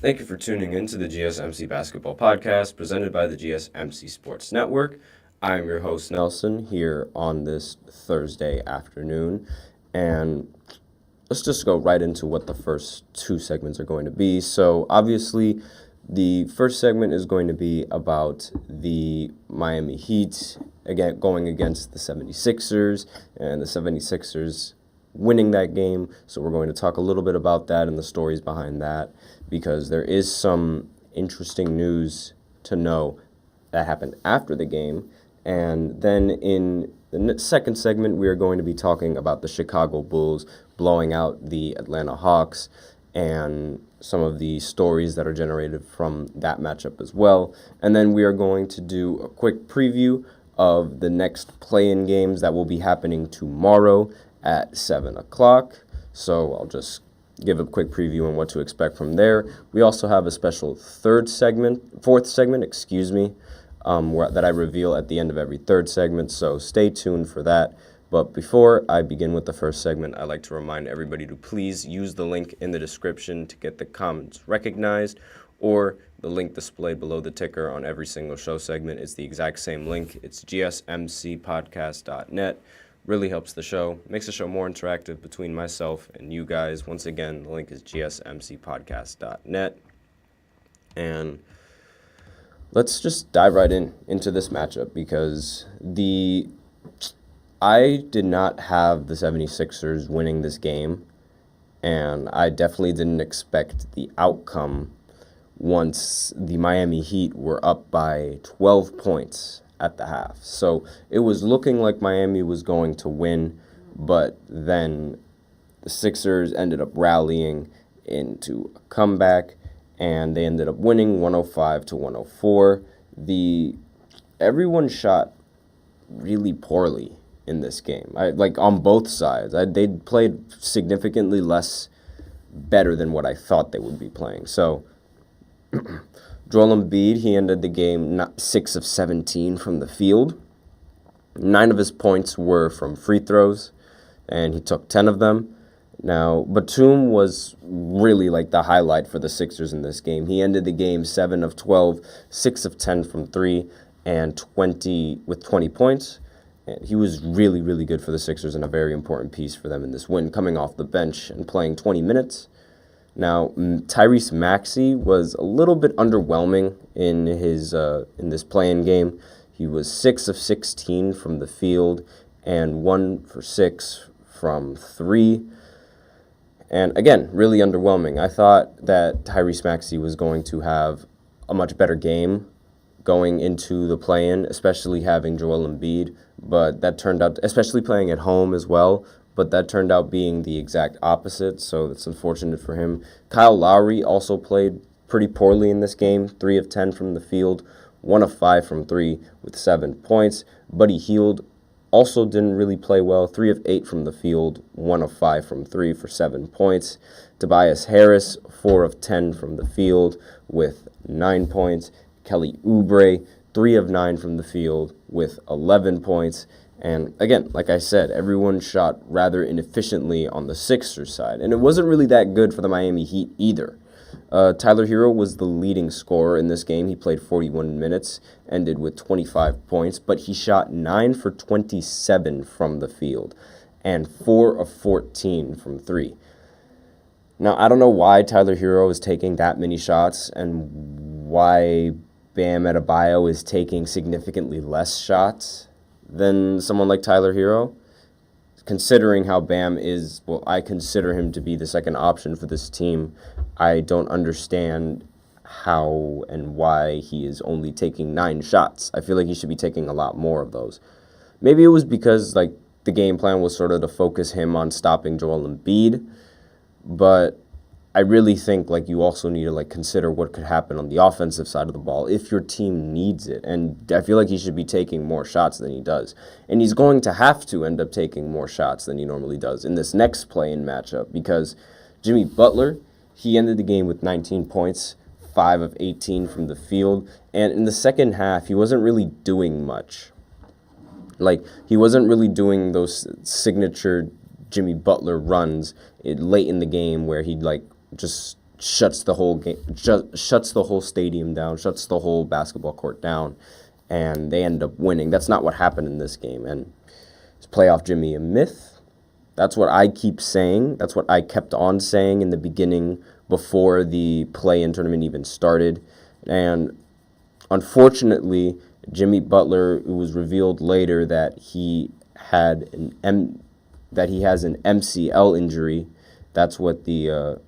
Thank you for tuning in to the GSMC Basketball Podcast presented by the GSMC Sports Network. I'm your host, Nelson, here on this Thursday afternoon. And let's just go right into what the first two segments are going to be. So, obviously, the first segment is going to be about the Miami Heat again going against the 76ers, and the 76ers winning that game. So we're going to talk a little bit about that and the stories behind that, because there is some interesting news to know that happened after the game. And then in the second segment, we are going to be talking about the Chicago Bulls blowing out the Atlanta Hawks and some of the stories that are generated from that matchup as well. And then we are going to do a quick preview of the next play-in games that will be happening tomorrow at 7 o'clock. So I'll just give a quick preview on what to expect from there. We also have a special fourth segment, that I reveal at the end of every third segment. So stay tuned for that. But before I begin with the first segment, I'd like to remind everybody to please use the link in the description to get the comments recognized, or the link displayed below the ticker on every single show segment is the exact same link. It's gsmcpodcast.net. Really helps the show, makes the show more interactive between myself and you guys. Once again, the link is gsmcpodcast.net. And let's just dive right into this matchup, because I did not have the 76ers winning this game, and I definitely didn't expect the outcome once the Miami Heat were up by 12 points at the half. So it was looking like Miami was going to win, but then the Sixers ended up rallying into a comeback, and they ended up winning 105-104. Everyone shot really poorly in this game. On both sides. They played significantly less better than what I thought they would be playing. So Joel Embiid, he ended the game 6 of 17 from the field. 9 of his points were from free throws, and he took 10 of them. Now, Batum was really the highlight for the Sixers in this game. He ended the game 7 of 12, 6 of 10 from 3, and 20 points. And he was really, really good for the Sixers and a very important piece for them in this win, coming off the bench and playing 20 minutes. Now, Tyrese Maxey was a little bit underwhelming in this play-in game. He was 6 of 16 from the field and 1 for 6 from 3. And again, really underwhelming. I thought that Tyrese Maxey was going to have a much better game going into the play-in, especially having Joel Embiid, but that turned out, especially playing at home as well, but that turned out being the exact opposite, so that's unfortunate for him. Kyle Lowry also played pretty poorly in this game, 3 of 10 from the field, 1 of 5 from 3 with 7 points. Buddy Hield also didn't really play well, 3 of 8 from the field, 1 of 5 from 3 for 7 points. Tobias Harris, 4 of 10 from the field with 9 points. Kelly Oubre, 3 of 9 from the field with 11 points. And again, like I said, everyone shot rather inefficiently on the Sixers side. And it wasn't really that good for the Miami Heat either. Tyler Hero was the leading scorer in this game. He played 41 minutes, ended with 25 points, but he shot 9 for 27 from the field and 4 of 14 from 3. Now, I don't know why Tyler Hero is taking that many shots and why Bam Adebayo is taking significantly less shots than someone like Tyler Hero, considering how Bam is. Well, I consider him to be the second option for this team. I don't understand how and why he is only taking 9 shots. I feel like he should be taking a lot more of those. Maybe it was because the game plan was sort of to focus him on stopping Joel Embiid, but I really think you also need to consider what could happen on the offensive side of the ball if your team needs it. And I feel like he should be taking more shots than he does. And he's going to have to end up taking more shots than he normally does in this next play-in matchup, because Jimmy Butler, he ended the game with 19 points, 5 of 18 from the field. And in the second half, he wasn't really doing much. He wasn't really doing those signature Jimmy Butler runs late in the game where he'd just shuts the whole game, shuts the whole stadium down, shuts the whole basketball court down, and they end up winning. That's not what happened in this game. And is playoff Jimmy a myth? That's what I keep saying. That's what I kept on saying in the beginning before the play-in tournament even started. And unfortunately, Jimmy Butler, it was revealed later that he had has an MCL injury. That's what the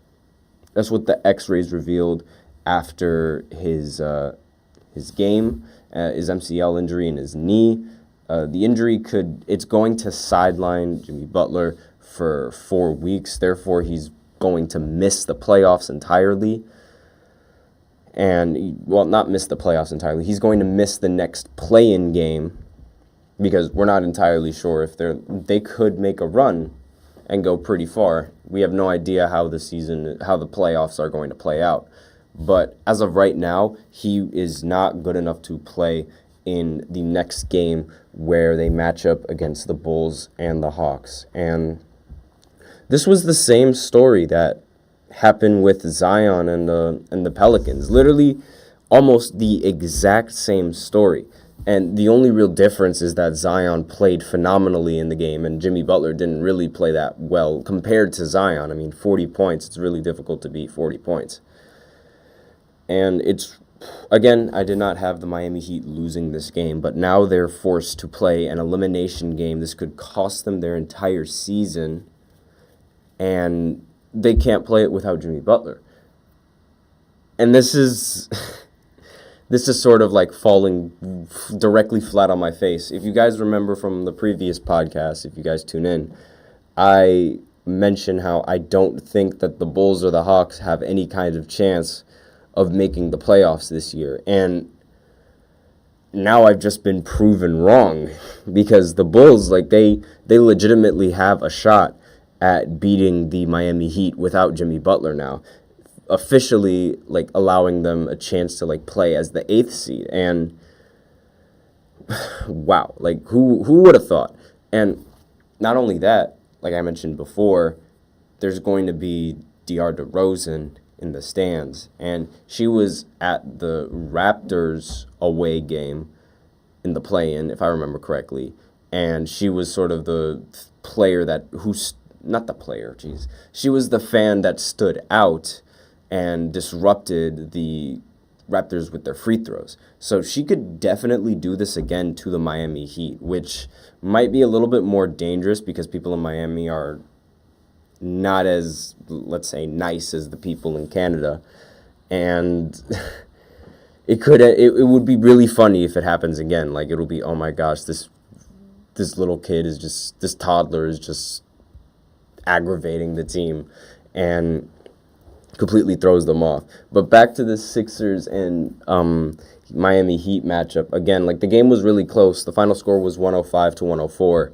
X-rays revealed after his game, his MCL injury in his knee. The injury it's going to sideline Jimmy Butler for 4 weeks. Therefore, he's going to miss the playoffs entirely. And, well, not miss the playoffs entirely. He's going to miss the next play-in game because we're not entirely sure if they could make a run and go pretty far. We have no idea how the playoffs are going to play out. But as of right now, he is not good enough to play in the next game where they match up against the Bulls and the Hawks. And this was the same story that happened with Zion and the Pelicans. Literally almost the exact same story. And the only real difference is that Zion played phenomenally in the game and Jimmy Butler didn't really play that well compared to Zion. I mean, 40 points, it's really difficult to beat 40 points. And again, I did not have the Miami Heat losing this game, but now they're forced to play an elimination game. This could cost them their entire season, and they can't play it without Jimmy Butler. And this is sort of like falling directly flat on my face. If you guys remember from the previous podcast, if you guys tune in, I mentioned how I don't think that the Bulls or the Hawks have any kind of chance of making the playoffs this year. And now I've just been proven wrong because the Bulls, they legitimately have a shot at beating the Miami Heat without Jimmy Butler now, officially allowing them a chance to play as the 8th seed. And wow, who would have thought? And not only that, like I mentioned before, there's going to be DeAndre DeRozan in the stands, and she was at the Raptors away game in the play-in, if I remember correctly, and she was sort of the player she was the fan that stood out and disrupted the Raptors with their free throws. So she could definitely do this again to the Miami Heat, which might be a little bit more dangerous because people in Miami are not as, let's say, nice as the people in Canada. And it would be really funny if it happens again. It'll be, oh my gosh, this little kid this toddler is just aggravating the team and completely throws them off. But back to the Sixers and Miami Heat matchup. Again, the game was really close. The final score was 105-104.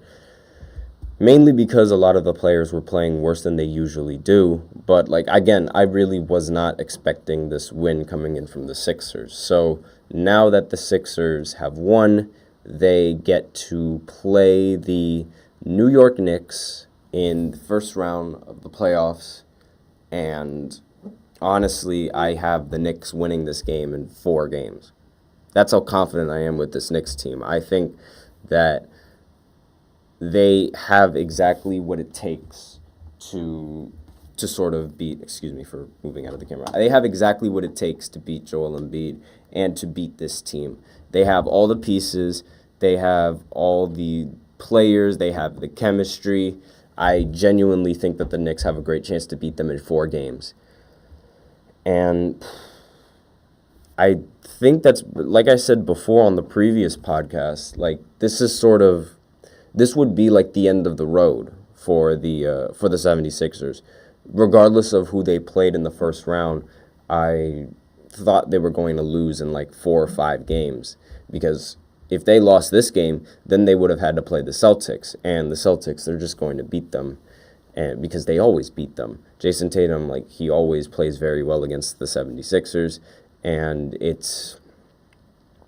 Mainly because a lot of the players were playing worse than they usually do. But, again, I really was not expecting this win coming in from the Sixers. So now that the Sixers have won, they get to play the New York Knicks in the first round of the playoffs. And honestly, I have the Knicks winning this game in 4 games. That's how confident I am with this Knicks team. I think that they have exactly what it takes to sort of beat, excuse me for moving out of the camera. They have exactly what it takes to beat Joel Embiid and to beat this team. They have all the pieces. They have all the players. They have the chemistry. I genuinely think that the Knicks have a great chance to beat them in 4 games. And I think that's, like I said before on the previous podcast, this would be the end of the road for the 76ers. Regardless of who they played in the first round, I thought they were going to lose in 4 or 5 games because if they lost this game, then they would have had to play the Celtics, and the Celtics, they're just going to beat them, and because they always beat them. Jason Tatum, he always plays very well against the 76ers, and it's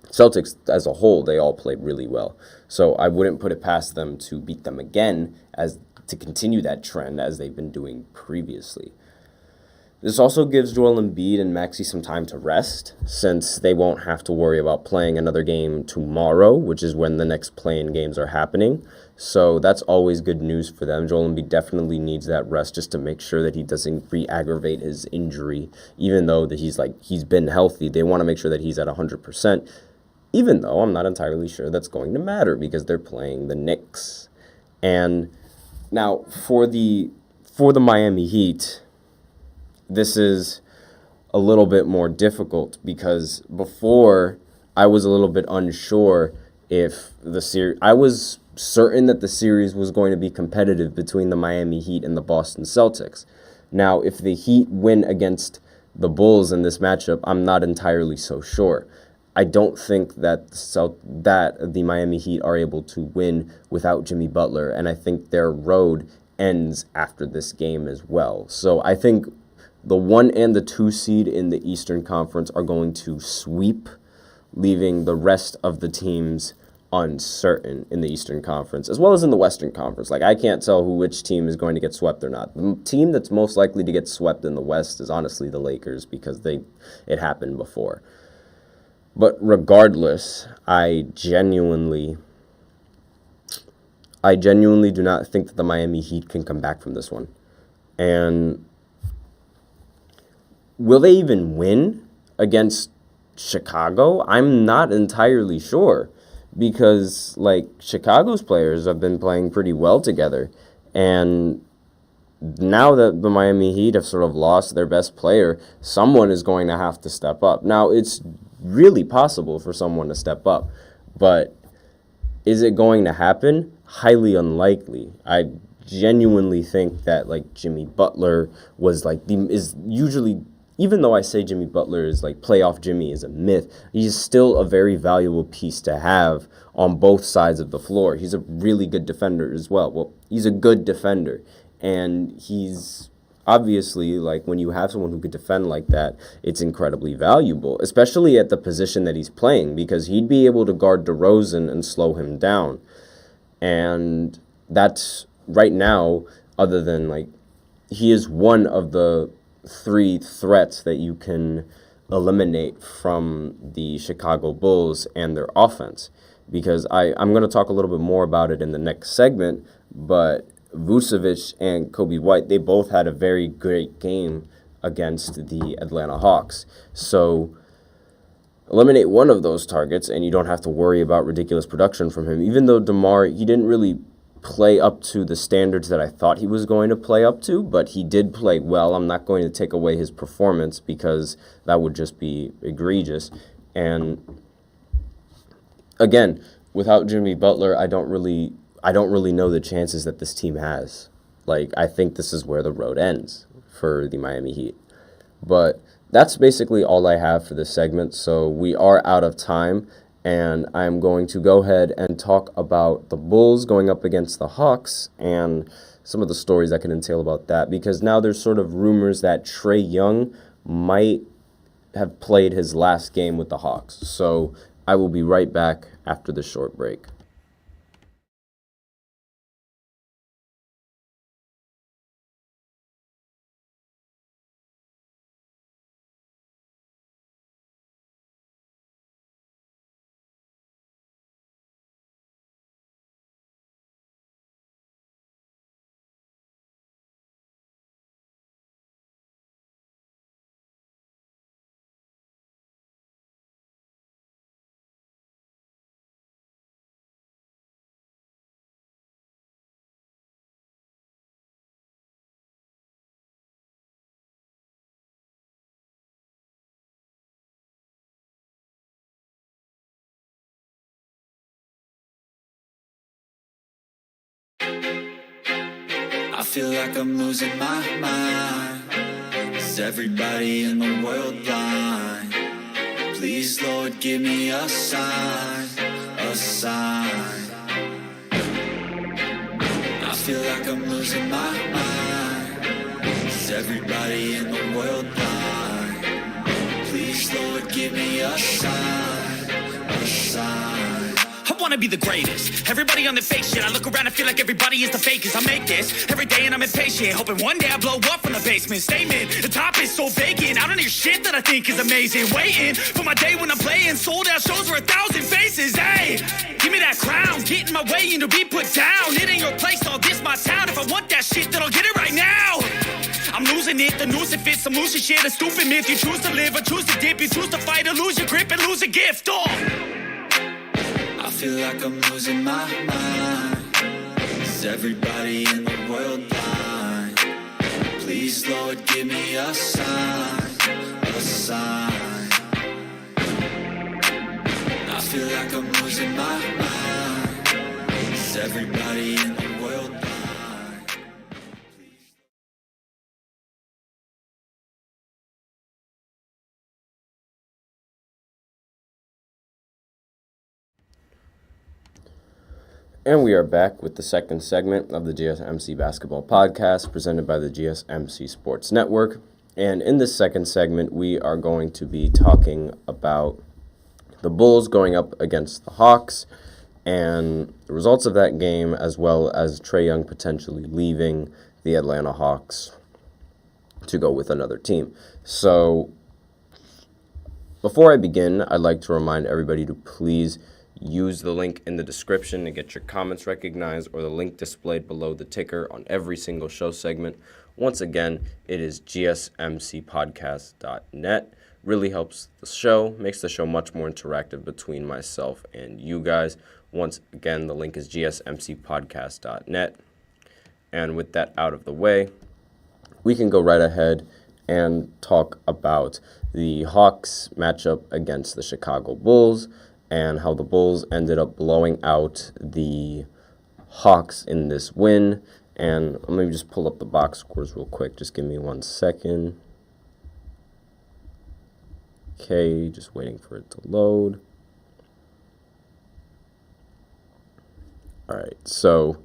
Celtics as a whole, they all play really well. So I wouldn't put it past them to beat them again, as to continue that trend as they've been doing previously. This also gives Joel Embiid and Maxey some time to rest, since they won't have to worry about playing another game tomorrow, which is when the next play-in games are happening. So that's always good news for them. Joel Embiid definitely needs that rest just to make sure that he doesn't re-aggravate his injury, even though that he's been healthy. They want to make sure that he's at 100%, even though I'm not entirely sure that's going to matter because they're playing the Knicks. And now for the Miami Heat, this is a little bit more difficult because before I was a little bit unsure if the series. I was certain that the series was going to be competitive between the Miami Heat and the Boston Celtics. Now, if the Heat win against the Bulls in this matchup, I'm not entirely so sure. I don't think that the Miami Heat are able to win without Jimmy Butler, and I think their road ends after this game as well. So I think the 1 and the 2 seed in the Eastern Conference are going to sweep, leaving the rest of the teams uncertain in the Eastern Conference, as well as in the Western Conference. Like, I can't tell which team is going to get swept or not. The team that's most likely to get swept in the West is honestly the Lakers because it happened before. But regardless, I genuinely do not think that the Miami Heat can come back from this one. And will they even win against Chicago? I'm not entirely sure because, like, Chicago's players have been playing pretty well together. And now that the Miami Heat have sort of lost their best player, someone is going to have to step up. Now, it's really possible for someone to step up, but is it going to happen? Highly unlikely. I genuinely think that, like, Jimmy Butler was, like, is usually... Even though I say Jimmy Butler is like playoff Jimmy is a myth, he's still a very valuable piece to have on both sides of the floor. He's a really good defender as well. Well, he's a good defender. And he's obviously, like, when you have someone who could defend like that, it's incredibly valuable, especially at the position that he's playing, because he'd be able to guard DeRozan and slow him down. And that's right now, other than, like, he is one of the 3 threats that you can eliminate from the Chicago Bulls and their offense. Because I'm going to talk a little bit more about it in the next segment, but Vucevic and Kobe White, they both had a very great game against the Atlanta Hawks. So eliminate one of those targets and you don't have to worry about ridiculous production from him. Even though DeMar, he didn't really play up to the standards that I thought he was going to play up to, but he did play well. I'm not going to take away his performance because that would just be egregious. And again, without Jimmy Butler, I don't really know the chances that this team has. Like, I think this is where the road ends for the Miami Heat. But that's basically all I have for this segment, so we are out of time. And I'm going to go ahead and talk about the Bulls going up against the Hawks and some of the stories that can entail about that. Because now there's sort of rumors that Trae Young might have played his last game with the Hawks. So I will be right back after this short break. I feel like I'm losing my mind. Is everybody in the world blind? Please, Lord, give me a sign, a sign. I feel like I'm losing my mind. Is everybody in the world blind? Please, Lord, give me a sign, a sign. I wanna be the greatest. Everybody on the fake shit. I look around and feel like everybody is the fakest. I make this every day and I'm impatient, hoping one day I blow up from the basement. Statement, the top is so vacant. I don't hear shit that I think is amazing. Waiting for my day when I'm playing sold out shows for 1,000 faces. Hey, give me that crown, get in my way and to be put down. It ain't your place, all this my town. If I want that shit, then I'll get it right now. I'm losing it, the noose it fits, some loose shit, a stupid myth. You choose to live or choose to dip, you choose to fight or lose your grip and lose a gift. Oh, I feel like I'm losing my mind. Is everybody in the world blind? Please, Lord, give me a sign, a sign. I feel like I'm losing my mind. Is everybody in the world blind? And we are back with the second segment of the GSMC Basketball Podcast presented by the GSMC Sports Network. And in this second segment, we are going to be talking about the Bulls going up against the Hawks and the results of that game, as well as Trae Young potentially leaving the Atlanta Hawks to go with another team. So before I begin, I'd like to remind everybody to please use the link in the description to get your comments recognized, or the link displayed below the ticker on every single show segment. Once again, it is gsmcpodcast.net. Really helps the show, makes the show much more interactive between myself and you guys. Once again, the link is gsmcpodcast.net. And with that out of the way, we can go right ahead and talk about the Hawks matchup against the Chicago Bulls, and how the Bulls ended up blowing out the Hawks in this win. And let me just pull up the box scores real quick. Just give me 1 second. Okay, just waiting for it to load. All right, so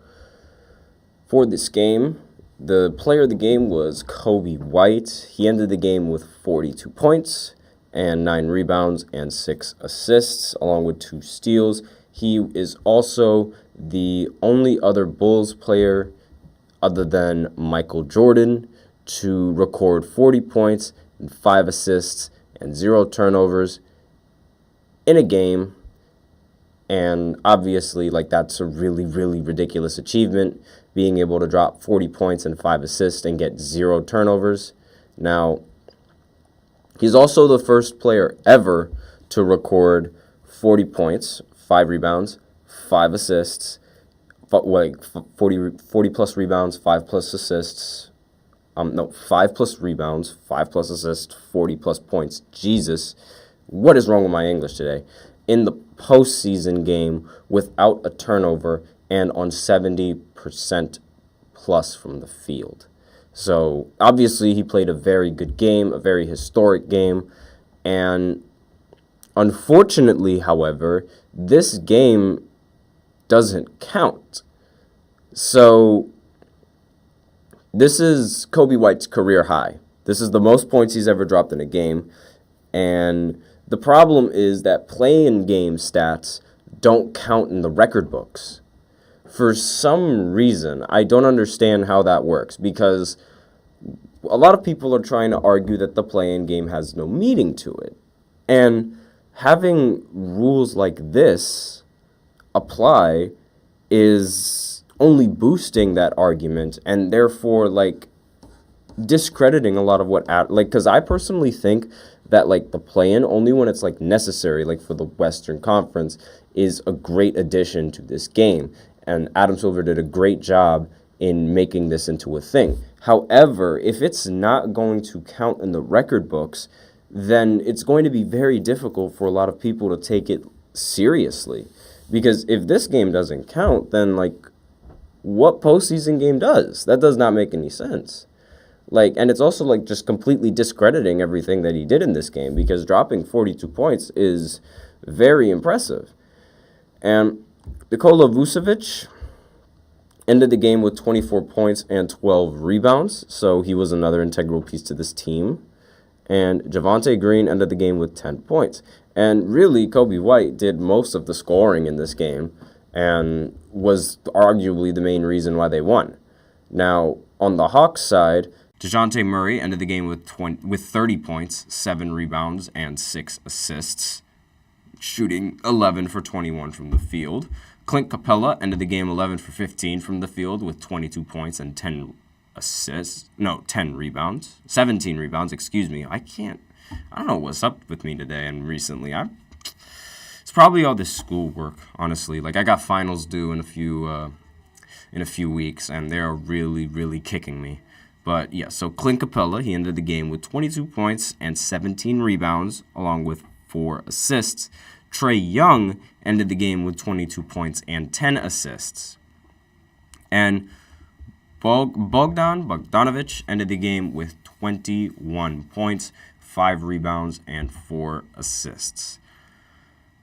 for this game, the player of the game was Coby White. He ended the game with 42 points and 9 rebounds and 6 assists, along with 2 steals. He is also the only other Bulls player other than Michael Jordan to record 40 points and 5 assists and 0 turnovers in a game. And obviously, that's a really, really ridiculous achievement, being able to drop 40 points and 5 assists and get 0 turnovers. Now, he's also the first player ever to record 40 points, 5 rebounds, 5 assists, 40 plus rebounds, 5 plus assists. 5 plus rebounds, 5 plus assists, 40 plus points. Jesus, what is wrong with my English today? In the postseason game without a turnover and on 70% plus from the field. So, obviously, he played a very good game, a very historic game, and unfortunately, however, this game doesn't count. So, this is Coby White's career high. This is the most points he's ever dropped in a game, and the problem is that play-in game stats don't count in the record books. For some reason, I don't understand how that works, because a lot of people are trying to argue that the play-in game has no meaning to it. And having rules like this apply is only boosting that argument, and therefore, discrediting a lot of what, because I personally think that, the play-in, only when it's, necessary, for the Western Conference, is a great addition to this game. And Adam Silver did a great job in making this into a thing. However, if it's not going to count in the record books, then it's going to be very difficult for a lot of people to take it seriously. Because if this game doesn't count, then, what postseason game does? That does not make any sense. And it's also, just completely discrediting everything that he did in this game, because dropping 42 points is very impressive. And Nikola Vucevic ended the game with 24 points and 12 rebounds, so he was another integral piece to this team. And Javonte Green ended the game with 10 points. And really, Kobe White did most of the scoring in this game and was arguably the main reason why they won. Now, on the Hawks side, DeJounte Murray ended the game with 30 points, 7 rebounds, and 6 assists, shooting 11 for 21 from the field. Clint Capella ended the game 11 for 15 from the field with 22 points and 10 rebounds. 17 rebounds, excuse me. I don't know what's up with me today and recently. It's probably all this schoolwork, honestly. Like, I got finals due in a few weeks, and they're really, really kicking me. But, yeah, so Clint Capella, he ended the game with 22 points and 17 rebounds, along with 4 assists. Trae Young ended the game with 22 points and 10 assists. And Bogdanovic ended the game with 21 points, 5 rebounds, and 4 assists.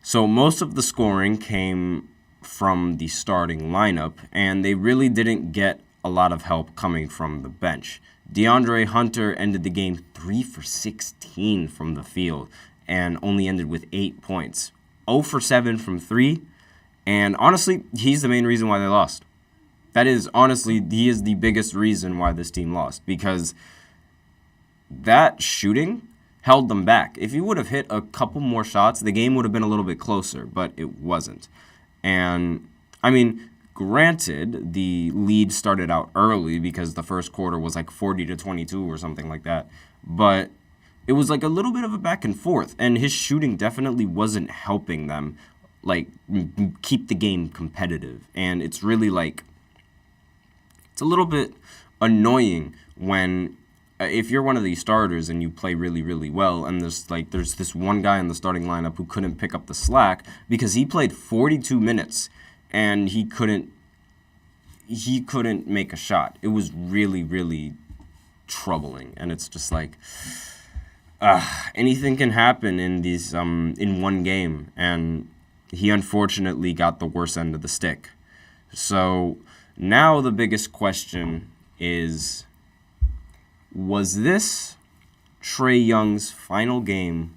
So most of the scoring came from the starting lineup, and they really didn't get a lot of help coming from the bench. DeAndre Hunter ended the game 3 for 16 from the field and only ended with 8 points. 0 for 7 from 3, and honestly, he's the main reason why they lost. He is the biggest reason why this team lost, because that shooting held them back. If he would have hit a couple more shots, the game would have been a little bit closer, but it wasn't. And, I mean, granted, the lead started out early because the first quarter was like 40-22 or something like that, but it was like a little bit of a back and forth, and his shooting definitely wasn't helping them, like, keep the game competitive. And it's really, like, it's a little bit annoying when, if you're one of these starters and you play really, really well, and there's this one guy in the starting lineup who couldn't pick up the slack because he played 42 minutes and he couldn't make a shot. It was really, really troubling, and it's just like, anything can happen in these in one game, and he unfortunately got the worst end of the stick. So now the biggest question is, was this Trae Young's final game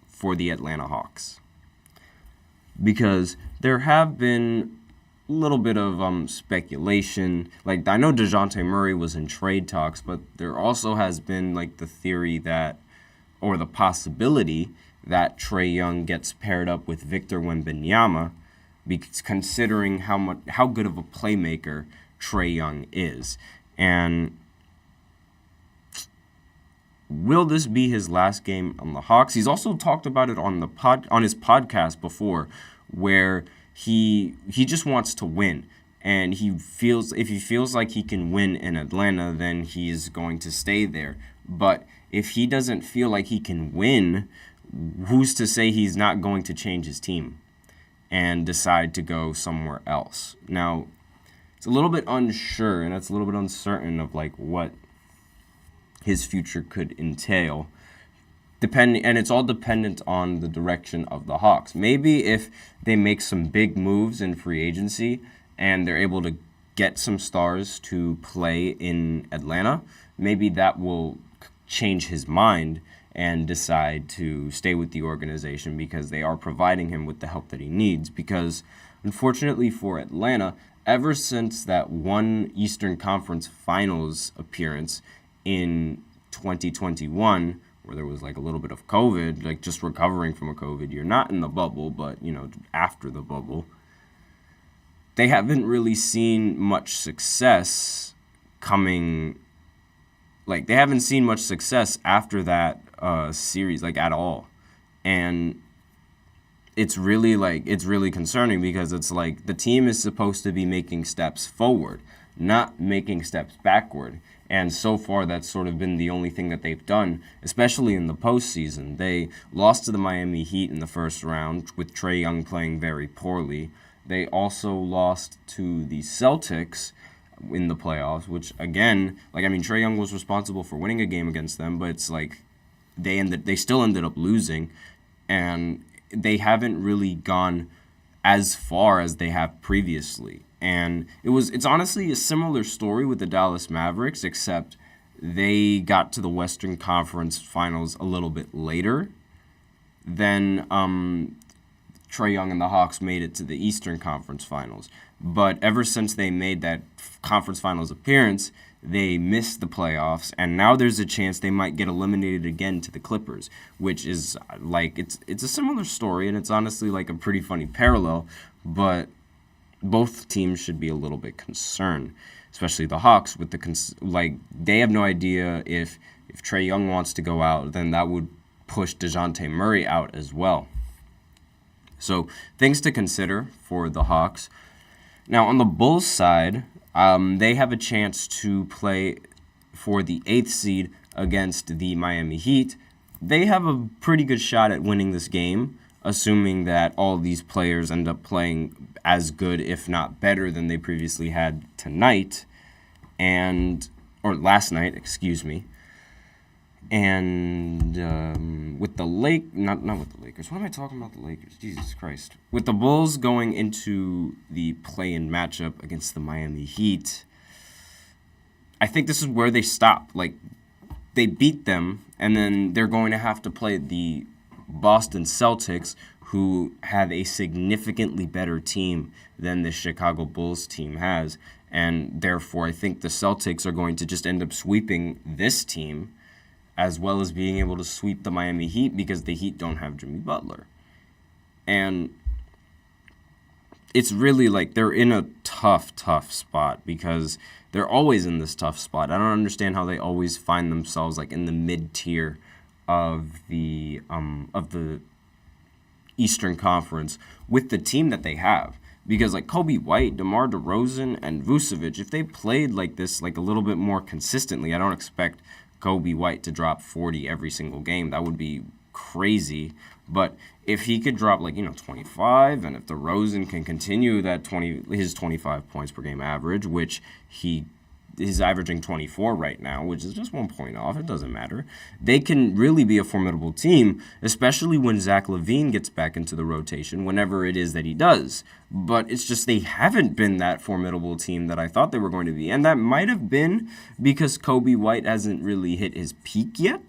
for the Atlanta Hawks? Because there have been a little bit of speculation. Like, I know DeJounte Murray was in trade talks, but there also has been like the theory that, or the possibility that Trae Young gets paired up with Victor Wembanyama, because considering how good of a playmaker Trae Young is. And will this be his last game on the Hawks? He's also talked about it on his podcast before, where he just wants to win, and if he feels like he can win in Atlanta, then he is going to stay there. But if he doesn't feel like he can win, who's to say he's not going to change his team and decide to go somewhere else? Now, it's a little bit unsure, and it's a little bit uncertain of like what his future could entail, and it's all dependent on the direction of the Hawks. Maybe if they make some big moves in free agency and they're able to get some stars to play in Atlanta, maybe that will change his mind and decide to stay with the organization because they are providing him with the help that he needs. Because unfortunately for Atlanta, ever since that one Eastern Conference Finals appearance in 2021, where there was like a little bit of COVID, like just recovering from a COVID year, not in the bubble, but, after the bubble, they haven't really seen much success they haven't seen much success after that series, like, at all. And it's really concerning, because it's like the team is supposed to be making steps forward, not making steps backward. And so far, that's sort of been the only thing that they've done, especially in the postseason. They lost to the Miami Heat in the first round, with Trae Young playing very poorly. They also lost to the Celtics in the playoffs, which, again, Trae Young was responsible for winning a game against them, but it's like they still ended up losing, and they haven't really gone as far as they have previously. And it's honestly a similar story with the Dallas Mavericks, except they got to the Western Conference Finals a little bit later then Trae Young and the Hawks made it to the Eastern Conference Finals. But ever since they made that conference finals appearance, they missed the playoffs, and now there's a chance they might get eliminated again to the Clippers, which is like it's a similar story, and it's honestly like a pretty funny parallel, but both teams should be a little bit concerned, especially the Hawks with they have no idea if Trae Young wants to go out, then that would push DeJounte Murray out as well. So things to consider for the Hawks. Now, on the Bulls side, they have a chance to play for the 8th seed against the Miami Heat. They have a pretty good shot at winning this game, assuming that all these players end up playing as good, if not better, than they previously had tonight, or last night, excuse me. And with the not with the Lakers. What am I talking about the Lakers? Jesus Christ. With the Bulls going into the play-in matchup against the Miami Heat, I think this is where they stop. Like, they beat them, and then they're going to have to play the Boston Celtics, who have a significantly better team than the Chicago Bulls team has. And therefore, I think the Celtics are going to just end up sweeping this team, as well as being able to sweep the Miami Heat, because the Heat don't have Jimmy Butler. And it's really like they're in a tough spot, because they're always in this tough spot. I don't understand how they always find themselves like in the mid-tier of the Eastern Conference with the team that they have. Because like Kobe White, DeMar DeRozan, and Vucevic, if they played like this like a little bit more consistently, I don't expect Kobe White to drop 40 every single game. That would be crazy. But if he could drop 25, and if DeRozan can continue that his 25 points per game average, which he is averaging 24 right now, which is just 1 point off, it doesn't matter. They can really be a formidable team, especially when Zach LaVine gets back into the rotation, whenever it is that he does. But it's just they haven't been that formidable team that I thought they were going to be. And that might have been because Kobe White hasn't really hit his peak yet.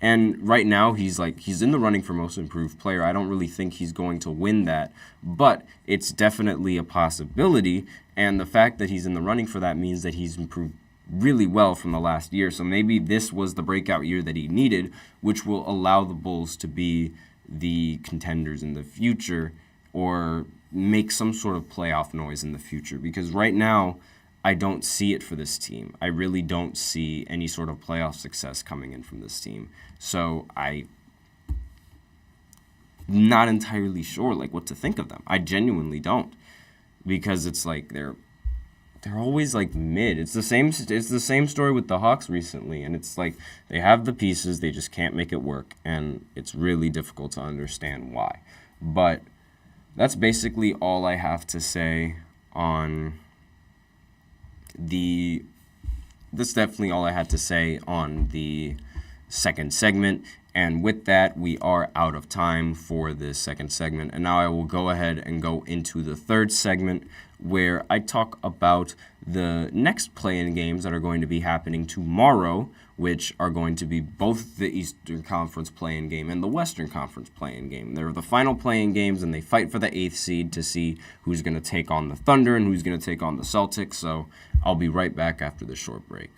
And right now he's in the running for most improved player. I don't really think he's going to win that, but it's definitely a possibility. And the fact that he's in the running for that means that he's improved really well from the last year. So maybe this was the breakout year that he needed, which will allow the Bulls to be the contenders in the future, or make some sort of playoff noise in the future. Because right now, I don't see it for this team. I really don't see any sort of playoff success coming in from this team. So I'm not entirely sure what to think of them. I genuinely don't, because it's like they're always mid. It's the same story with the Hawks recently, and it's like they have the pieces, they just can't make it work, and it's really difficult to understand why. But that's basically all I have to say on that's definitely all I had to say on the second segment. And with that, we are out of time for this second segment. And now I will go ahead and go into the third segment, where I talk about the next play-in games that are going to be happening tomorrow, which are going to be both the Eastern Conference play-in game and the Western Conference play-in game. They're the final play-in games, and they fight for the 8th seed to see who's going to take on the Thunder and who's going to take on the Celtics. So I'll be right back after this short break.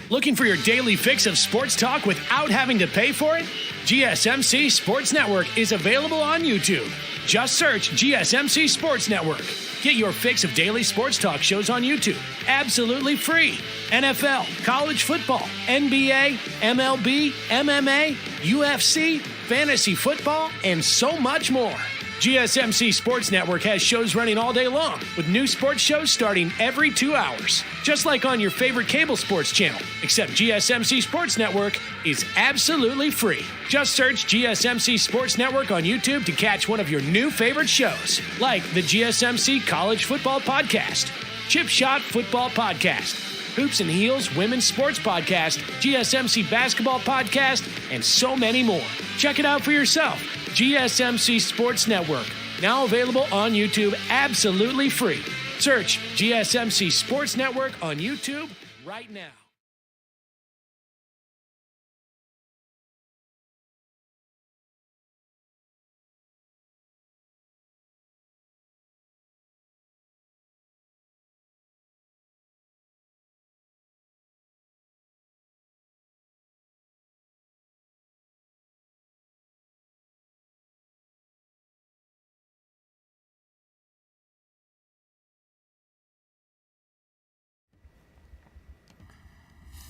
Looking for your daily fix of sports talk without having to pay for it? GSMC Sports Network is available on YouTube. Just search GSMC Sports Network. Get your fix of daily sports talk shows on YouTube, absolutely free. NFL, college football, NBA, MLB, MMA, UFC, fantasy football, and so much more. GSMC Sports Network has shows running all day long, with new sports shows starting every 2 hours. Just like on your favorite cable sports channel, except GSMC Sports Network is absolutely free. Just search GSMC Sports Network on YouTube to catch one of your new favorite shows, like the GSMC College Football Podcast, Chip Shot Football Podcast, Hoops and Heels Women's Sports Podcast, GSMC Basketball Podcast, and so many more. Check it out for yourself. GSMC Sports Network, now available on YouTube absolutely free. Search GSMC Sports Network on YouTube right now.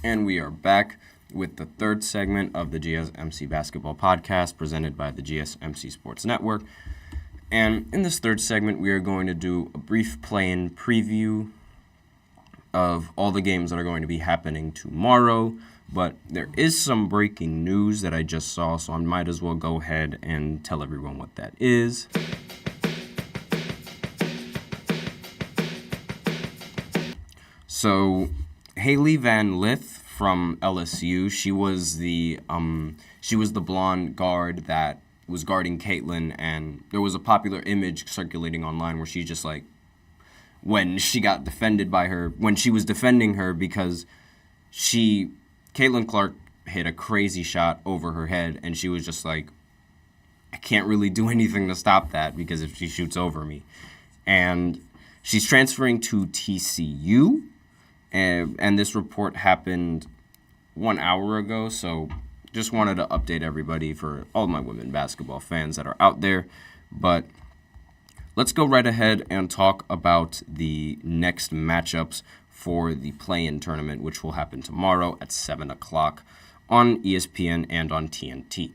And we are back with the third segment of the GSMC Basketball Podcast presented by the GSMC Sports Network. And in this third segment, we are going to do a brief play-in preview of all the games that are going to be happening tomorrow. But there is some breaking news that I just saw, so I might as well go ahead and tell everyone what that is. So, Haley Van Lith from LSU, she was the blonde guard that was guarding Caitlin, and there was a popular image circulating online where she just like, when she got defended by her, when she was defending her because Caitlin Clark hit a crazy shot over her head, and she was just like, I can't really do anything to stop that because if she shoots over me. And she's transferring to TCU, and this report happened 1 hour ago, so just wanted to update everybody for all my women basketball fans that are out there. But let's go right ahead and talk about the next matchups for the play-in tournament, which will happen tomorrow at 7 o'clock on ESPN and on TNT.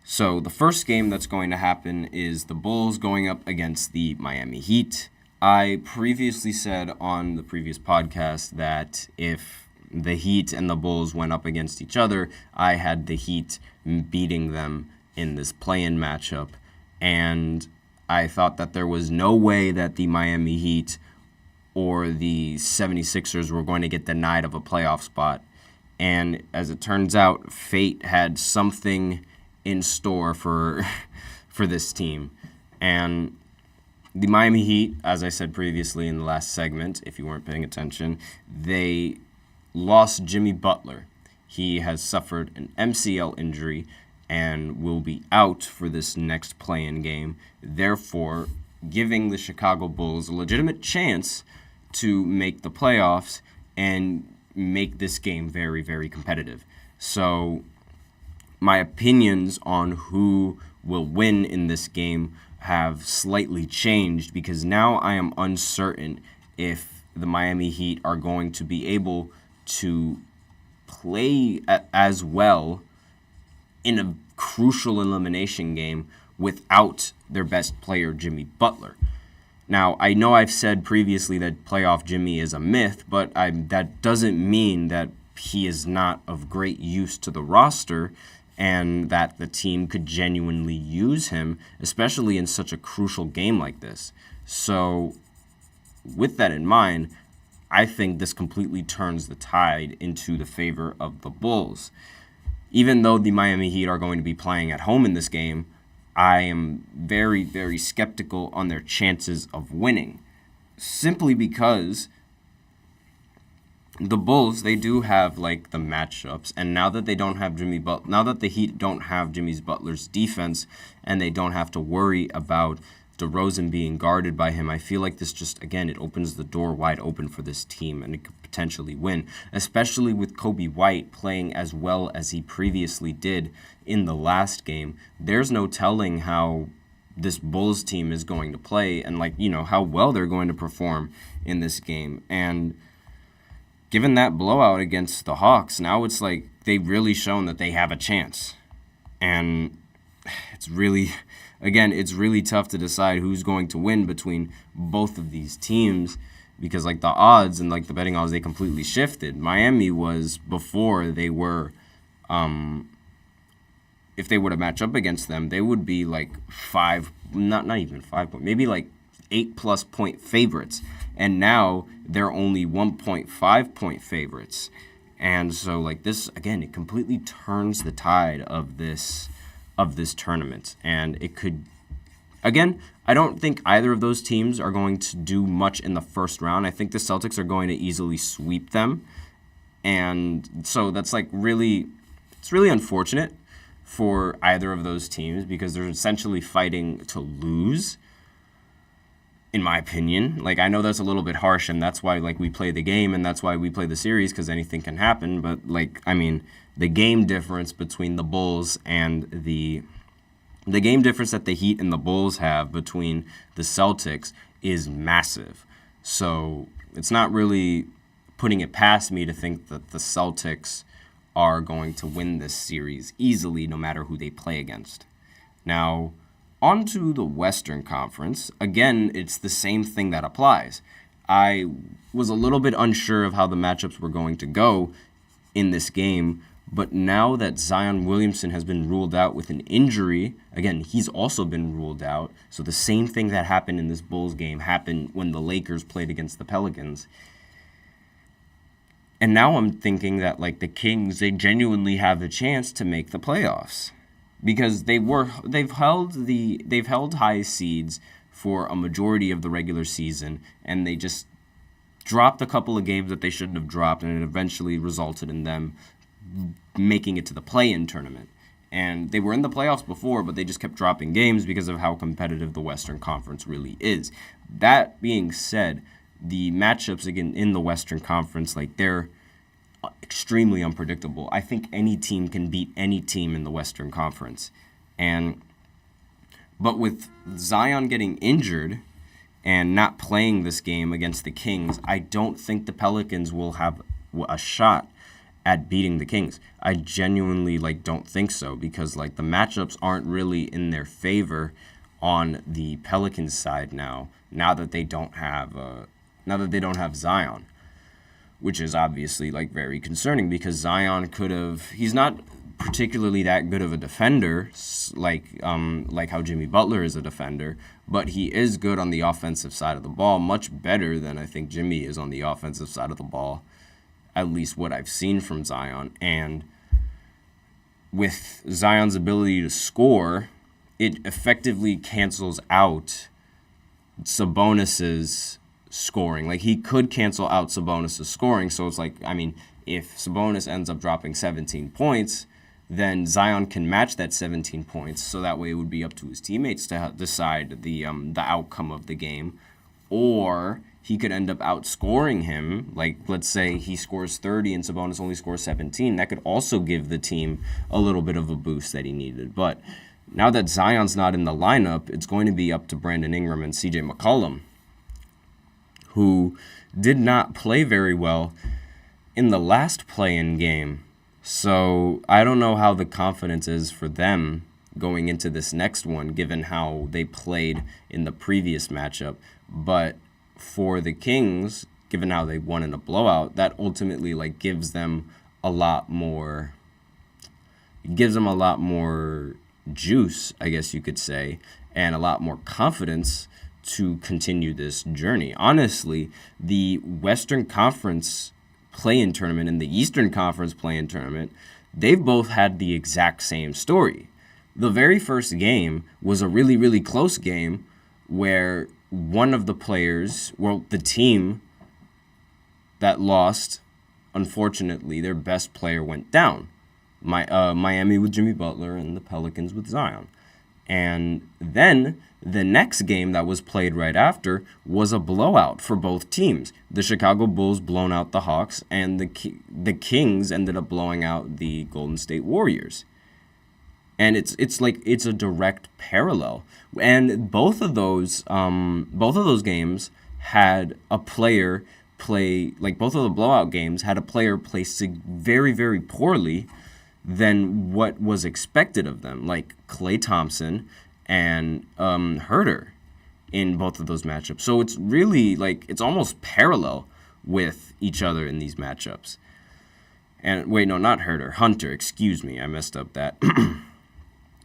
So the first game that's going to happen is the Bulls going up against the Miami Heat. I previously said on the previous podcast that if the Heat and the Bulls went up against each other, I had the Heat beating them in this play-in matchup, and I thought that there was no way that the Miami Heat or the 76ers were going to get denied of a playoff spot. And as it turns out, fate had something in store for this team. And the Miami Heat, as I said previously in the last segment, if you weren't paying attention, they lost Jimmy Butler. He has suffered an MCL injury and will be out for this next play-in game, therefore giving the Chicago Bulls a legitimate chance to make the playoffs and make this game very, very competitive. So my opinions on who will win in this game have slightly changed because now I am uncertain if the Miami Heat are going to be able to play as well in a crucial elimination game without their best player, Jimmy Butler. Now, I know I've said previously that playoff Jimmy is a myth, but that doesn't mean that he is not of great use to the roster and that the team could genuinely use him, especially in such a crucial game like this. So, with that in mind, I think this completely turns the tide into the favor of the Bulls. Even though the Miami Heat are going to be playing at home in this game, I am very, very skeptical on their chances of winning, simply because the Bulls, they do have like the matchups, and now that they don't have now that the Heat don't have Jimmy Butler's defense, and they don't have to worry about DeRozan being guarded by him, I feel like this just, again, it opens the door wide open for this team, and it could potentially win, especially with Kobe White playing as well as he previously did in the last game. There's no telling how this Bulls team is going to play and, how well they're going to perform in this game. And given that blowout against the Hawks, now it's like they've really shown that they have a chance. And it's really tough to decide who's going to win between both of these teams because, the odds and, the betting odds, they completely shifted. Miami was, before they were, if they were to match up against them, they would be, not even 5 point, maybe, 8+ point favorites. And now they're only 1.5 point favorites. And so, this, again, it completely turns the tide of this tournament. And it could, again, I don't think either of those teams are going to do much in the first round. I think the Celtics are going to easily sweep them. And so that's it's really unfortunate for either of those teams because they're essentially fighting to lose, in my opinion. I know that's a little bit harsh, and that's why, we play the game, and that's why we play the series, because anything can happen. But, the game difference between the Bulls and the game difference that the Heat and the Bulls have between the Celtics is massive. So it's not really putting it past me to think that the Celtics are going to win this series easily no matter who they play against. Now, on to the Western Conference. Again, it's the same thing that applies. I was a little bit unsure of how the matchups were going to go in this game, but now that Zion Williamson has been ruled out with an injury, again, he's also been ruled out. So the same thing that happened in this Bulls game happened when the Lakers played against the Pelicans. And now I'm thinking that, like, the Kings, they genuinely have a chance to make the playoffs because they've held high seeds for a majority of the regular season, and they just dropped a couple of games that they shouldn't have dropped, and it eventually resulted in them making it to the play-in tournament. And they were in the playoffs before, but they just kept dropping games because of how competitive the Western Conference really is. That being said, the matchups again in the Western Conference, like, they're extremely unpredictable. I think any team can beat any team in the Western Conference. But with Zion getting injured and not playing this game against the Kings, I don't think the Pelicans will have a shot at beating the Kings. I genuinely don't think so because the matchups aren't really in their favor on the Pelicans side now that they don't have Zion, which is obviously very concerning because Zion he's not particularly that good of a defender like how Jimmy Butler is a defender, but he is good on the offensive side of the ball, much better than I think Jimmy is on the offensive side of the ball, at least what I've seen from Zion. And with Zion's ability to score, it effectively cancels out Sabonis's scoring. He could cancel out Sabonis's scoring, so it's if Sabonis ends up dropping 17 points, then Zion can match that 17 points, so that way it would be up to his teammates to decide the outcome of the game. Or he could end up outscoring him. Let's say he scores 30 and Sabonis only scores 17. That could also give the team a little bit of a boost that he needed. But now that Zion's not in the lineup, it's going to be up to Brandon Ingram and CJ McCollum, who did not play very well in the last play-in game. So I don't know how the confidence is for them going into this next one, given how they played in the previous matchup. But for the Kings, given how they won in a blowout, that ultimately gives them a lot more juice, I guess you could say, and a lot more confidence to continue this journey. Honestly, the Western Conference play-in tournament and the Eastern Conference play-in tournament, they've both had the exact same story. The very first game was a really, really close game where one of the players, the team that lost, unfortunately, their best player went down. Miami with Jimmy Butler and the Pelicans with Zion. And then the next game that was played right after was a blowout for both teams. The Chicago Bulls blown out the Hawks, and the Kings ended up blowing out the Golden State Warriors. And it's a direct parallel. And both of those games had a player play, both of the blowout games had a player play very, very poorly than what was expected of them, like Klay Thompson and Herter in both of those matchups. So it's really it's almost parallel with each other in these matchups. And wait, no, not Herter, Hunter, excuse me, I messed up that.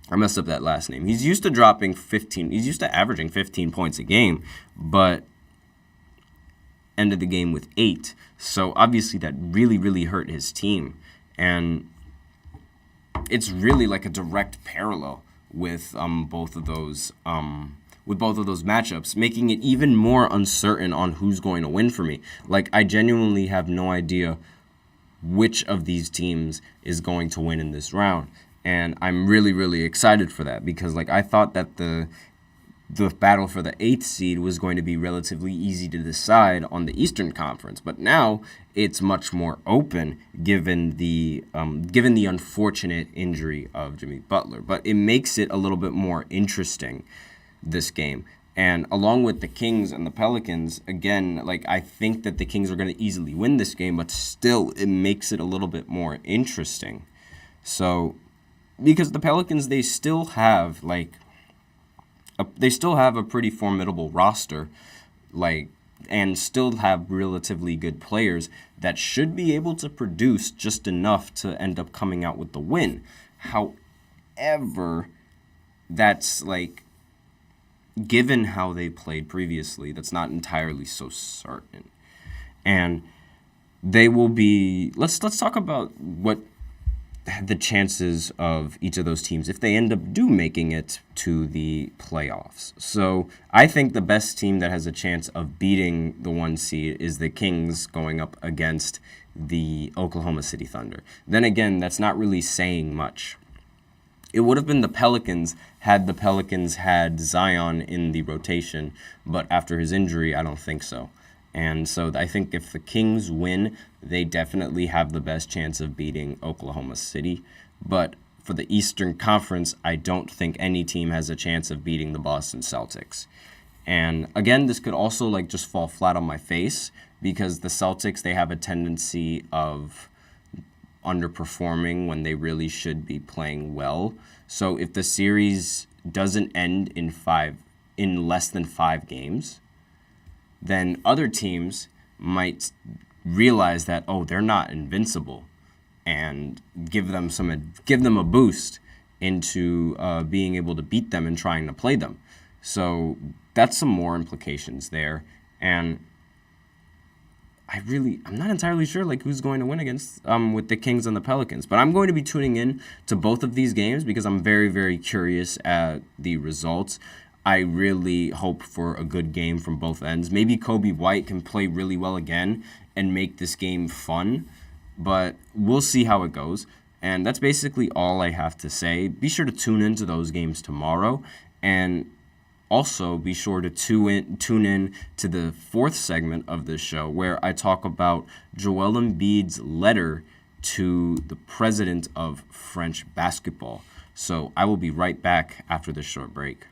I messed up that last name. He's used to averaging 15 points a game, but ended the game with 8. So obviously that really, really hurt his team. And it's really a direct parallel with both of those matchups, making it even more uncertain on who's going to win for me. I genuinely have no idea which of these teams is going to win in this round. And I'm really, really excited for that because I thought that the battle for the 8th seed was going to be relatively easy to decide on the Eastern Conference. But now it's much more open given the unfortunate injury of Jimmy Butler. But it makes it a little bit more interesting, this game. And along with the Kings and the Pelicans, again, like, I think that the Kings are going to easily win this game, but still it makes it a little bit more interesting. So, because the Pelicans, they still have a pretty formidable roster, like, and still have relatively good players that should be able to produce just enough to end up coming out with the win. However, that's like, given how they played previously, that's not entirely so certain. And they will be, let's talk about what the chances of each of those teams if they end up making it to the playoffs. So I think the best team that has a chance of beating the 1 seed is the Kings going up against the Oklahoma City Thunder. Then again, that's not really saying much. It would have been the Pelicans had the Pelicans had Zion in the rotation, but after his injury, I don't think so. And so I think if the Kings win, they definitely have the best chance of beating Oklahoma City. But for the Eastern Conference, I don't think any team has a chance of beating the Boston Celtics. And again, this could also like just fall flat on my face because the Celtics, they have a tendency of underperforming when they really should be playing well. So if the series doesn't end in less than 5 games, then other teams might realize that, oh, they're not invincible, and give them a boost into being able to beat them and trying to play them. So that's some more implications there. And I'm not entirely sure like who's going to win against with the Kings and the Pelicans, but I'm going to be tuning in to both of these games because I'm very, very curious at the results. I really hope for a good game from both ends. Maybe Kobe White can play really well again and make this game fun, but we'll see how it goes. And that's basically all I have to say. Be sure to tune into those games tomorrow, and also be sure to tune in to the 4th segment of this show where I talk about Joel Embiid's letter to the president of French basketball. So I will be right back after this short break.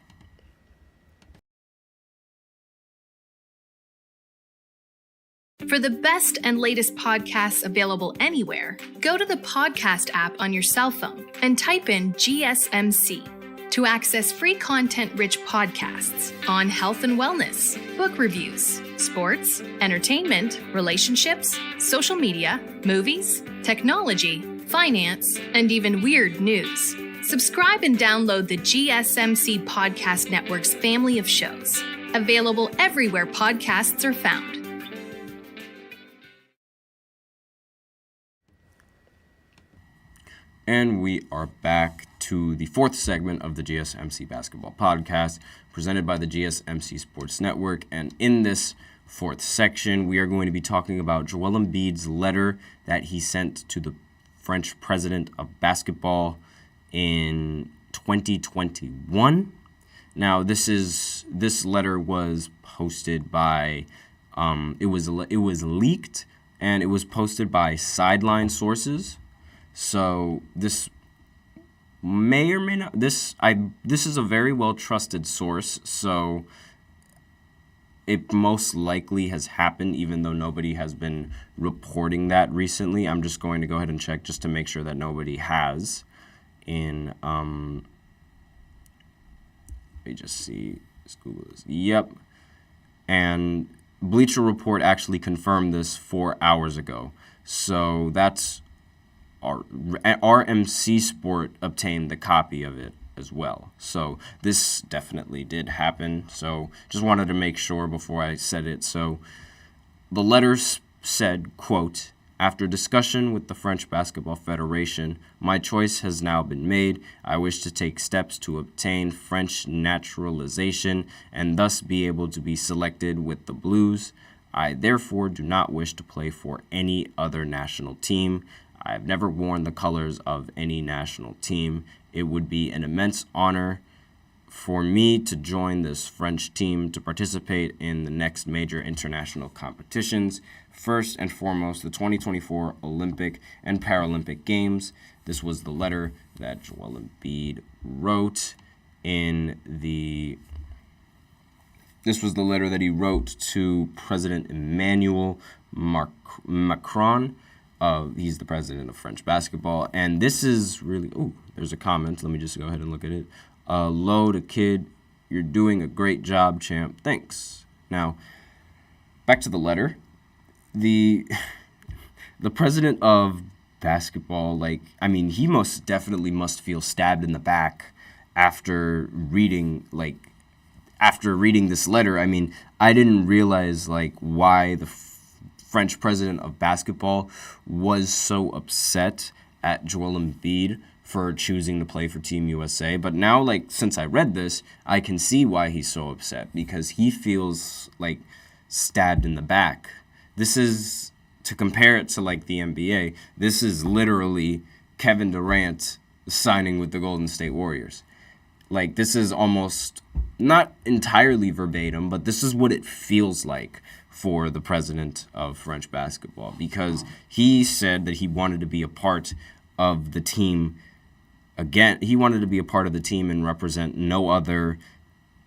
For the best and latest podcasts available anywhere, go to the podcast app on your cell phone and type in GSMC to access free content-rich podcasts on health and wellness, book reviews, sports, entertainment, relationships, social media, movies, technology, finance, and even weird news. Subscribe and download the GSMC Podcast Network's family of shows, available everywhere podcasts are found. And we are back to the 4th segment of the GSMC Basketball Podcast, presented by the GSMC Sports Network. And in this 4th section, we are going to be talking about Joel Embiid's letter that he sent to the French president of basketball in 2021. Now, this letter was posted by, it was leaked, and it was posted by sideline sources. So this may or may not, this is a very well trusted source, so it most likely has happened, even though nobody has been reporting that recently. I'm just going to go ahead and check just to make sure that nobody has. Let me just see. Let's Google this. Yep. And Bleacher Report actually confirmed this 4 hours ago. So that's RMC Sport obtained the copy of it as well. So this definitely did happen. So just wanted to make sure before I said it. So the letter said, quote, "After discussion with the French Basketball Federation, my choice has now been made. I wish to take steps to obtain French naturalization and thus be able to be selected with the Blues. I therefore do not wish to play for any other national team. I have never worn the colors of any national team. It would be an immense honor for me to join this French team to participate in the next major international competitions. First and foremost, the 2024 Olympic and Paralympic Games." This was the letter that Joel Embiid wrote in the This was the letter that he wrote to President Emmanuel Macron. He's the president of French basketball. And this is really... Oh, there's a comment. Let me just go ahead and look at it. Low to kid, you're doing a great job, champ. Thanks. Now, back to the letter. The president of basketball, he most definitely must feel stabbed in the back after reading this letter. I mean, I didn't realize why the French president of basketball was so upset at Joel Embiid for choosing to play for Team USA. But now, since I read this, I can see why he's so upset, because he feels stabbed in the back. This is, to compare it to the NBA, this is literally Kevin Durant signing with the Golden State Warriors. This is almost not entirely verbatim, but this is what it feels like for the president of French basketball, because he said that he wanted to be a part of the team. Again, he wanted to be a part of the team and represent no other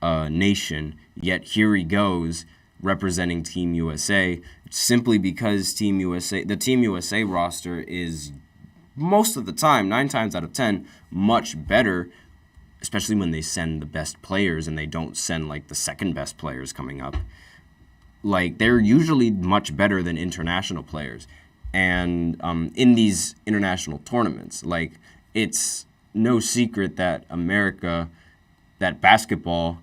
nation, yet here he goes representing Team USA, simply because the Team USA roster is most of the time, 9 times out of 10, much better, especially when they send the best players and they don't send the second best players coming up. They're usually much better than international players. And in these international tournaments, it's no secret that basketball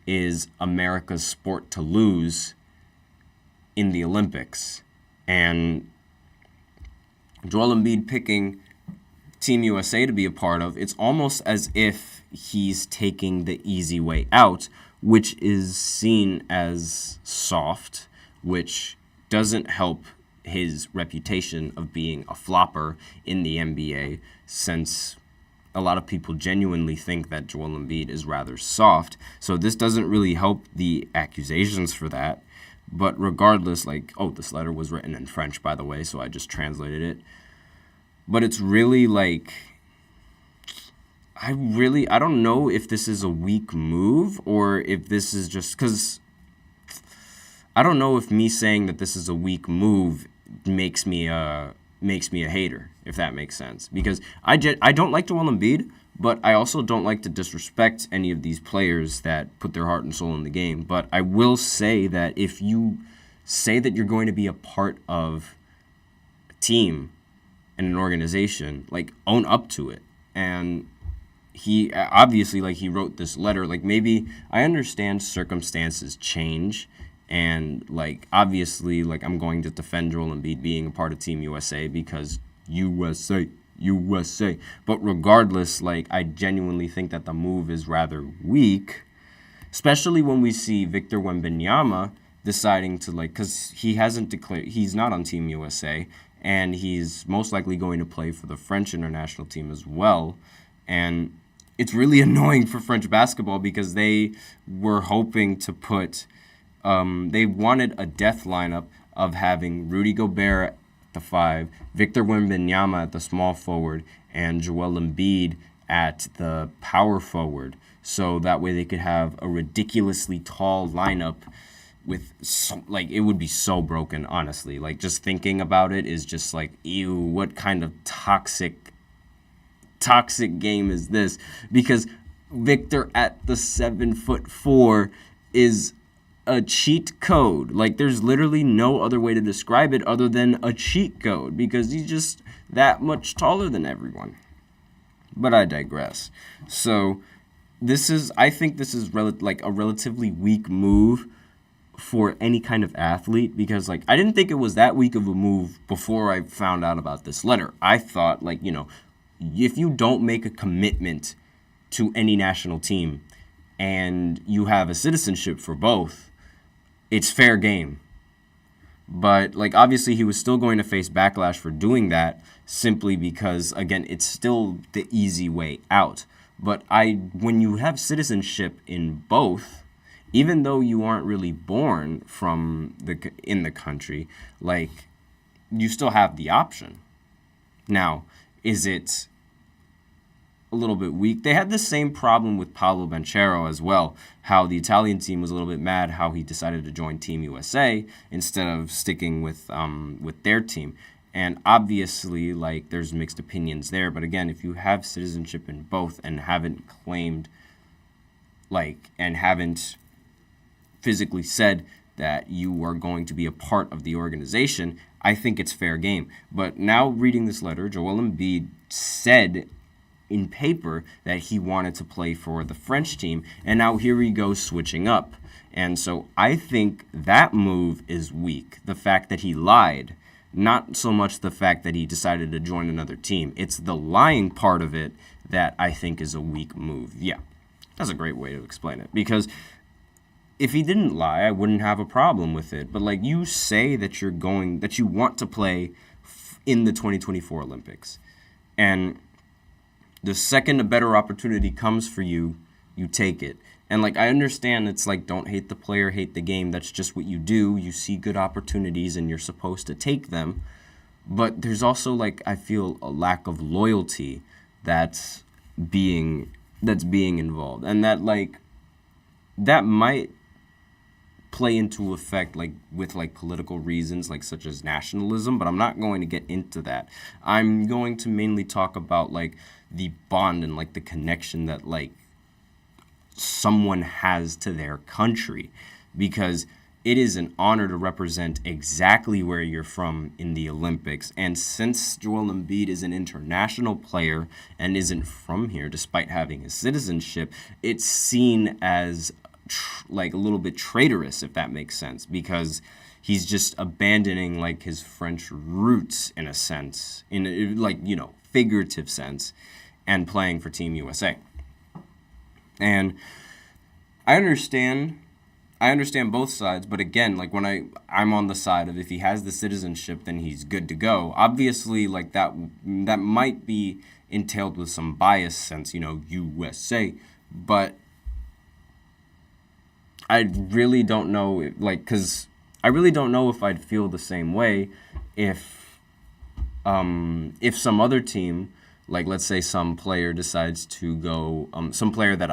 is America's sport to lose in the Olympics. And Joel Embiid picking Team USA to be a part of, it's almost as if he's taking the easy way out, which is seen as soft, which doesn't help his reputation of being a flopper in the NBA, since a lot of people genuinely think that Joel Embiid is rather soft. So this doesn't really help the accusations for that. But regardless, this letter was written in French, by the way, so I just translated it. But it's really I don't know if this is a weak move or if this is just because I don't know if me saying that this is a weak move makes me a hater, if that makes sense. Because I don't like Joel Embiid, but I also don't like to disrespect any of these players that put their heart and soul in the game. But I will say that if you say that you're going to be a part of a team and an organization, own up to it. And he obviously, he wrote this letter, maybe I understand circumstances change. And, obviously, I'm going to defend Joel Embiid being a part of Team USA because USA. But regardless, I genuinely think that the move is rather weak, especially when we see Victor Wembanyama deciding to, because he hasn't declared, he's not on Team USA, and he's most likely going to play for the French international team as well. And it's really annoying for French basketball because they were hoping to put... they wanted a death lineup of having Rudy Gobert at the 5, Victor Wembanyama at the small forward, and Joel Embiid at the power forward. So that way they could have a ridiculously tall lineup with, it would be so broken, honestly. Just thinking about it is just ew, what kind of toxic game is this? Because Victor at the 7'4" is a cheat code. There's literally no other way to describe it other than a cheat code, because he's just that much taller than everyone. But I digress. So I think this is a relatively weak move for any kind of athlete, because I didn't think it was that weak of a move before I found out about this letter. I thought if you don't make a commitment to any national team and you have a citizenship for both, it's fair game. But, obviously he was still going to face backlash for doing that, simply because, again, it's still the easy way out. But when you have citizenship in both, even though you aren't really born in the country, you still have the option. Now, is it a little bit weak. They had the same problem with Paolo Banchero as well, how the Italian team was a little bit mad how he decided to join Team USA instead of sticking with their team. And obviously, like, there's mixed opinions there. But again, if you have citizenship in both and haven't claimed, like, and haven't physically said that you are going to be a part of the organization, I think it's fair game. But now reading this letter, Joel Embiid said in paper that he wanted to play for the French team, and now here he goes switching up. And so I think that move is weak. The fact that he lied, not so much the fact that he decided to join another team. It's the lying part of it that I think is a weak move. Yeah, that's a great way to explain it. Because if he didn't lie, I wouldn't have a problem with it. But, like, you say that you want to play in the 2024 Olympics. And the second a better opportunity comes for you, you take it. And, like, I understand it's like, don't hate the player, hate the game. That's just what you do. You see good opportunities and you're supposed to take them. But there's also, like, I feel a lack of loyalty that's being involved. And that, like, that might play into effect, like, with, like, political reasons, like, such as nationalism. But I'm not going to get into that. I'm going to mainly talk about, like, the bond and, like, the connection that, like, someone has to their country, because it is an honor to represent exactly where you're from in the Olympics. And since Joel Embiid is an international player and isn't from here despite having his citizenship, it's seen as like a little bit traitorous, if that makes sense, because he's just abandoning, like, his French roots in a sense, in a, like, you know, figurative sense, and playing for Team USA. And I understand both sides, but again, like, when I'm on the side of, if he has the citizenship, then he's good to go. Obviously, like, that might be entailed with some bias since, you know, USA, but I really don't know, because I really don't know if I'd feel the same way if some other team, like, let's say some player decides to go, some player that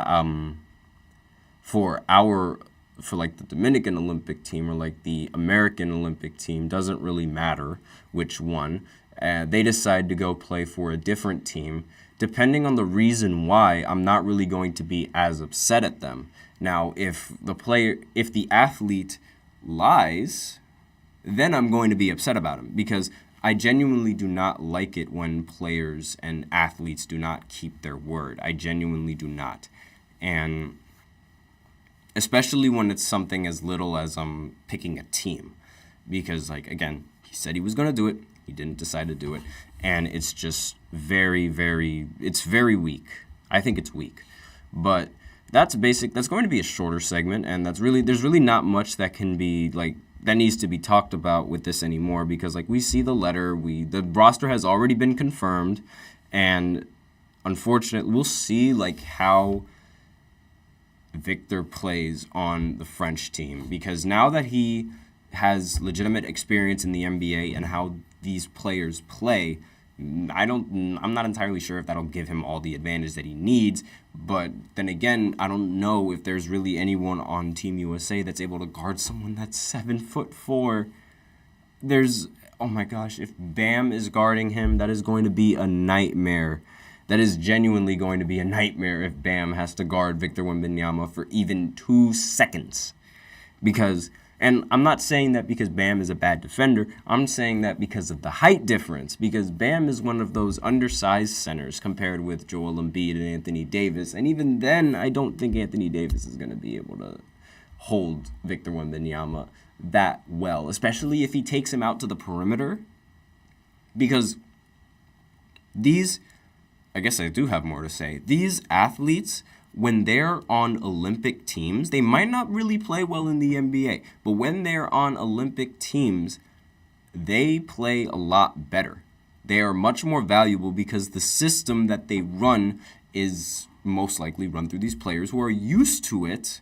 for like the Dominican Olympic team or like the American Olympic team, doesn't really matter which one, they decide to go play for a different team. Depending on the reason why, I'm not really going to be as upset at them. Now, if the athlete lies, then I'm going to be upset about him, because I genuinely do not like it when players and athletes do not keep their word. I genuinely do not. And especially when it's something as little as picking a team. Because, like, again, he said he was going to do it. He didn't decide to do it. And it's just very, very, it's very weak. I think it's weak. But that's going to be a shorter segment, and there's really not much that can be, like, that needs to be talked about with this anymore, because, like, we see the letter, the roster has already been confirmed, and unfortunately, we'll see, like, how Victor plays on the French team, because now that he has legitimate experience in the NBA and how these players play, I'm not entirely sure if that'll give him all the advantage that he needs. But then again, I don't know if there's really anyone on Team USA that's able to guard someone that's 7'4". Oh my gosh, if Bam is guarding him, that is going to be a nightmare. That is genuinely going to be a nightmare if Bam has to guard Victor Wembanyama for even 2 seconds. And I'm not saying that because Bam is a bad defender. I'm saying that because of the height difference. Because Bam is one of those undersized centers compared with Joel Embiid and Anthony Davis. And even then, I don't think Anthony Davis is going to be able to hold Victor Wembanyama that well. Especially if he takes him out to the perimeter. Because I guess I do have more to say. These athletes, when they're on Olympic teams, they might not really play well in the NBA, but when they're on Olympic teams, they play a lot better. They are much more valuable because the system that they run is most likely run through these players who are used to it.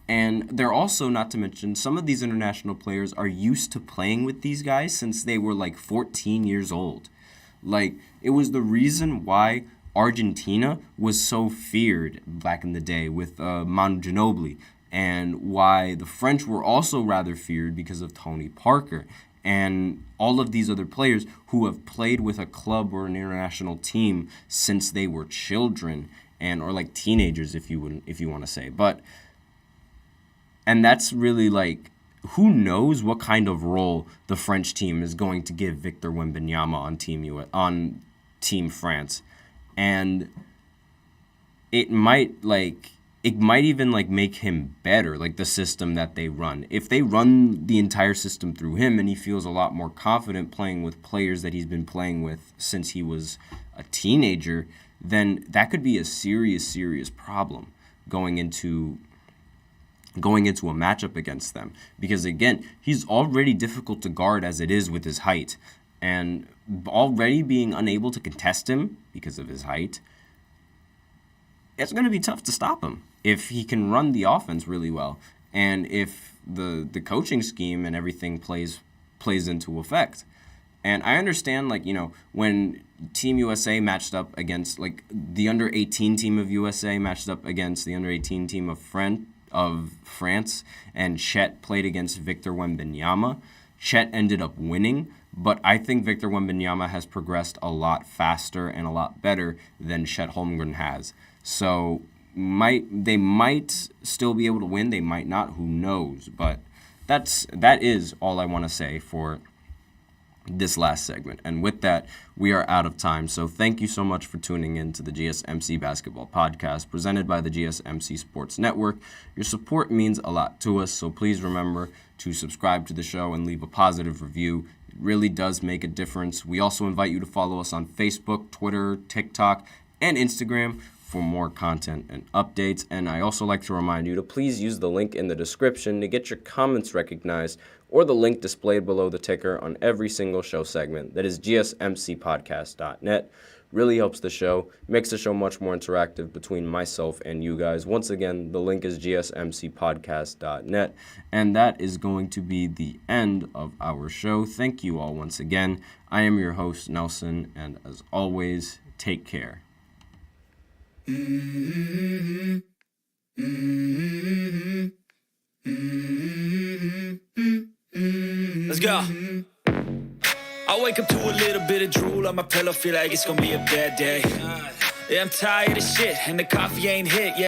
And they're also, not to mention, some of these international players are used to playing with these guys since they were like 14 years old. Like, it was the reason why Argentina was so feared back in the day with Manu Ginobili, and why the French were also rather feared because of Tony Parker and all of these other players who have played with a club or an international team since they were children or like teenagers, if you want to say. And that's really like, who knows what kind of role the French team is going to give Victor Wembanyama on Team France. And it might even like make him better, like the system that they run. If they run the entire system through him and he feels a lot more confident playing with players that he's been playing with since he was a teenager, then that could be a serious problem going into a matchup against them. Because again, he's already difficult to guard as it is with his height. And already being unable to contest him because of his height, it's going to be tough to stop him if he can run the offense really well, and if the coaching scheme and everything plays into effect. And I understand, like, you know, when Team USA matched up against, like, the under-18 team of USA matched up against the under-18 team of France, and Chet played against Victor Wembanyama, Chet ended up winning, but I think Victor Wembanyama has progressed a lot faster and a lot better than Chet Holmgren has. So they might still be able to win, they might not, who knows. But that is all I want to say for this last segment. And with that, we are out of time. So thank you so much for tuning in to the GSMC Basketball Podcast presented by the GSMC Sports Network. Your support means a lot to us, so please remember to subscribe to the show and leave a positive review. It really does make a difference. We also invite you to follow us on Facebook, Twitter, TikTok, and Instagram for more content and updates. And I also like to remind you to please use the link in the description to get your comments recognized, or the link displayed below the ticker on every single show segment. That is gsmcpodcast.net. Really helps the show, makes the show much more interactive between myself and you guys. Once again, the link is gsmcpodcast.net. And that is going to be the end of our show. Thank you all once again. I am your host, Nelson, and as always, take care. Let's go. I wake up to a little bit of drool on my pillow, feel like it's gonna be a bad day. Yeah, I'm tired of shit, and the coffee ain't hit yet.